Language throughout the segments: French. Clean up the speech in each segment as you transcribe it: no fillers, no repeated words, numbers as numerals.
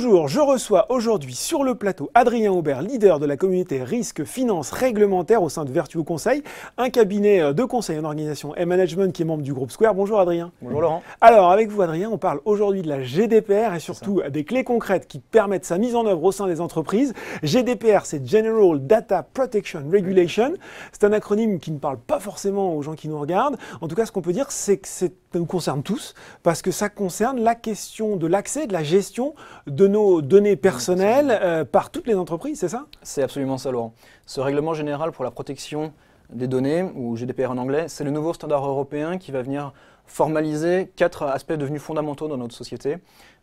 Bonjour, je reçois aujourd'hui sur le plateau Adrien Aubert, leader de la communauté risque, finance, réglementaire au sein de Vertuo Conseil, un cabinet de conseil en organisation et management qui est membre du groupe Square. Bonjour Adrien. Bonjour Laurent. Alors avec vous Adrien, on parle aujourd'hui de la GDPR et surtout des clés concrètes qui permettent sa mise en œuvre au sein des entreprises. GDPR, c'est General Data Protection Regulation. C'est un acronyme qui ne parle pas forcément aux gens qui nous regardent. En tout cas, ce qu'on peut dire, c'est que ça nous concerne tous parce que ça concerne la question de l'accès, de la gestion de nos données personnelles par toutes les entreprises, c'est ça? C'est absolument ça, Laurent. Ce règlement général pour la protection des données, ou GDPR en anglais, c'est le nouveau standard européen qui va venir formaliser 4 aspects devenus fondamentaux dans notre société.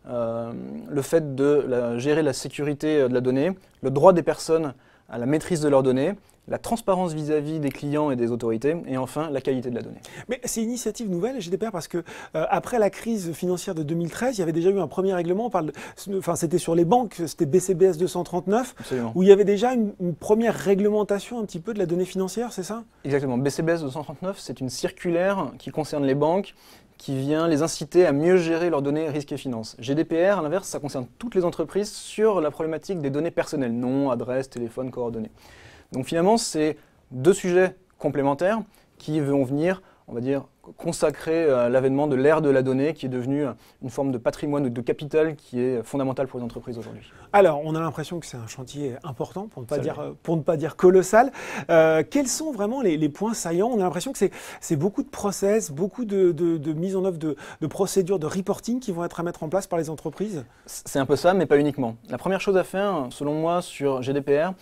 Le fait de gérer la sécurité de la donnée, le droit des personnes à la maîtrise de leurs données, la transparence vis-à-vis des clients et des autorités, et enfin la qualité de la donnée. Mais c'est une initiative nouvelle, GDPR, parce que après la crise financière de 2013, il y avait déjà eu un premier règlement, c'était sur les banques, c'était BCBS 239, Absolument. où il y avait déjà une première réglementation un petit peu de la donnée financière, c'est ça? Exactement. BCBS 239, c'est une circulaire qui concerne les banques, qui vient les inciter à mieux gérer leurs données risques et finances. GDPR, à l'inverse, ça concerne toutes les entreprises sur la problématique des données personnelles, nom, adresse, téléphone, coordonnées. Donc finalement, c'est 2 sujets complémentaires qui vont venir, on va dire, consacrer l'avènement de l'ère de la donnée qui est devenue une forme de patrimoine ou de capital qui est fondamental pour les entreprises aujourd'hui. Alors, on a l'impression que c'est un chantier important, pour ne pas dire colossal. Quels sont vraiment les points saillants? On a l'impression que c'est beaucoup de process, beaucoup de mise en œuvre de procédures de reporting qui vont être à mettre en place par les entreprises. C'est un peu ça, mais pas uniquement. La première chose à faire, selon moi, sur GDPR,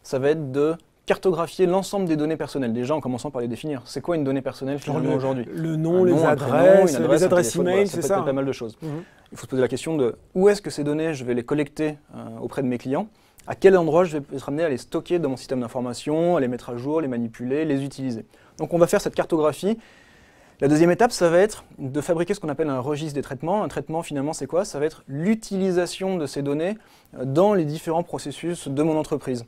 ça va être de cartographier l'ensemble des données personnelles, déjà en commençant par les définir. C'est quoi une donnée personnelle finalement aujourd'hui? Le nom, les adresses, les adresses email, c'est ça. Ça peut être pas mal de choses. Il faut se poser la question de où est-ce que ces données, je vais les collecter auprès de mes clients, à quel endroit je vais être amené à les stocker dans mon système d'information, à les mettre à jour, les manipuler, les utiliser. Donc on va faire cette cartographie. La deuxième étape, ça va être de fabriquer ce qu'on appelle un registre des traitements. Un traitement, finalement, c'est quoi? Ça va être l'utilisation de ces données dans les différents processus de mon entreprise.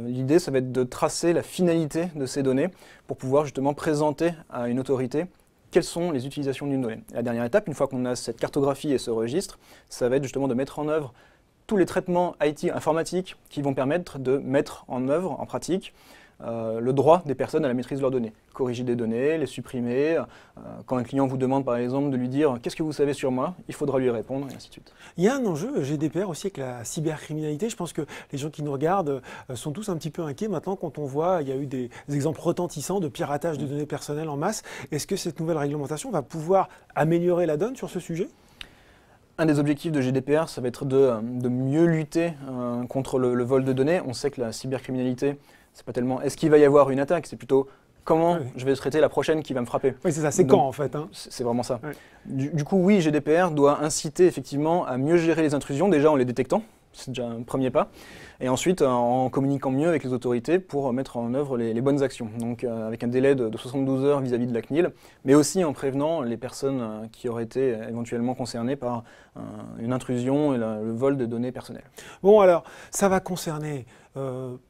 L'idée, ça va être de tracer la finalité de ces données pour pouvoir justement présenter à une autorité quelles sont les utilisations d'une donnée. La dernière étape, une fois qu'on a cette cartographie et ce registre, ça va être justement de mettre en œuvre tous les traitements IT informatiques qui vont permettre de mettre en œuvre, en pratique, le droit des personnes à la maîtrise de leurs données. Corriger des données, les supprimer. Quand un client vous demande par exemple de lui dire « Qu'est-ce que vous savez sur moi ?», il faudra lui répondre et ainsi de suite. Il y a un enjeu GDPR aussi avec la cybercriminalité. Je pense que les gens qui nous regardent sont tous un petit peu inquiets maintenant quand on voit, il y a eu des exemples retentissants de piratage de données personnelles en masse. Est-ce que cette nouvelle réglementation va pouvoir améliorer la donne sur ce sujet ? Un des objectifs de GDPR, ça va être de mieux lutter contre le vol de données. On sait que la cybercriminalité, c'est pas tellement est-ce qu'il va y avoir une attaque, c'est plutôt comment je vais traiter la prochaine qui va me frapper. Oui, c'est ça, c'est quand en fait. C'est vraiment ça. Ouais. Du coup, oui, GDPR doit inciter effectivement à mieux gérer les intrusions, déjà en les détectant, c'est déjà un premier pas, et ensuite en communiquant mieux avec les autorités pour mettre en œuvre les bonnes actions. Donc avec un délai de 72 heures vis-à-vis de la CNIL, mais aussi en prévenant les personnes qui auraient été éventuellement concernées par une intrusion et le vol de données personnelles. Bon alors, ça va concerner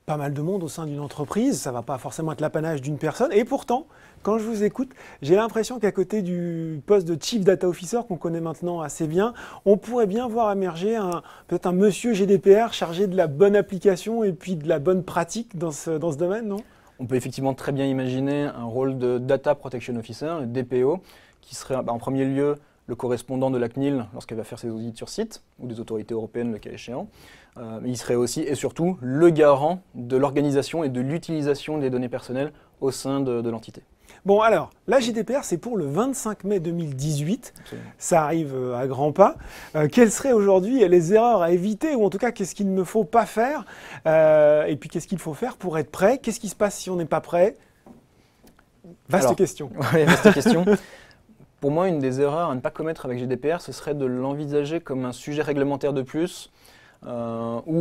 pas mal de monde au sein d'une entreprise, ça ne va pas forcément être l'apanage d'une personne, et pourtant, quand je vous écoute, j'ai l'impression qu'à côté du poste de Chief Data Officer qu'on connaît maintenant assez bien, on pourrait bien voir émerger peut-être un monsieur GDPR chargé de la bonne application et puis de la bonne pratique dans ce domaine, non? On peut effectivement très bien imaginer un rôle de Data Protection Officer, le DPO, qui serait en premier lieu le correspondant de la CNIL lorsqu'elle va faire ses audits sur site, ou des autorités européennes le cas échéant. Il serait aussi et surtout le garant de l'organisation et de l'utilisation des données personnelles au sein de l'entité. Bon alors, la GDPR c'est pour le 25 mai 2018, absolument. Ça arrive à grands pas. Quelles seraient aujourd'hui les erreurs à éviter, ou en tout cas qu'est-ce qu'il ne faut pas faire, et puis qu'est-ce qu'il faut faire pour être prêt? Qu'est-ce qui se passe si on n'est pas prêt? Vaste question. Oui, vaste question. Pour moi, une des erreurs à ne pas commettre avec GDPR, ce serait de l'envisager comme un sujet réglementaire de plus, où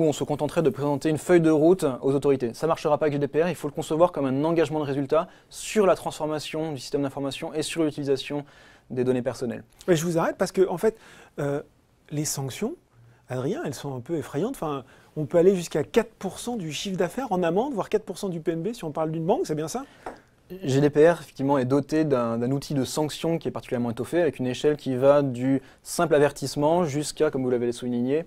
on se contenterait de présenter une feuille de route aux autorités. Ça ne marchera pas avec GDPR, il faut le concevoir comme un engagement de résultat sur la transformation du système d'information et sur l'utilisation des données personnelles. Mais je vous arrête parce que, en fait, les sanctions, Adrien, elles sont un peu effrayantes. Enfin, on peut aller jusqu'à 4% du chiffre d'affaires en amende, voire 4% du PNB si on parle d'une banque, c'est bien ça? GDPR effectivement est doté d'un outil de sanction qui est particulièrement étoffé, avec une échelle qui va du simple avertissement jusqu'à, comme vous l'avez souligné,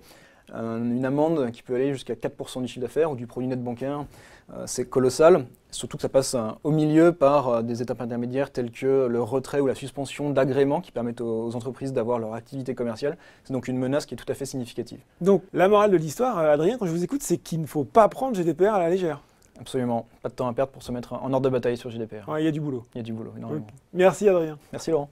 Une amende qui peut aller jusqu'à 4% du chiffre d'affaires ou du produit net bancaire, c'est colossal. Surtout que ça passe au milieu par des étapes intermédiaires telles que le retrait ou la suspension d'agréments qui permettent aux entreprises d'avoir leur activité commerciale. C'est donc une menace qui est tout à fait significative. Donc la morale de l'histoire, Adrien, quand je vous écoute, c'est qu'il ne faut pas prendre GDPR à la légère. Absolument, pas de temps à perdre pour se mettre en ordre de bataille sur GDPR. Il y a du boulot. Il y a du boulot, énormément. Merci Adrien. Merci Laurent.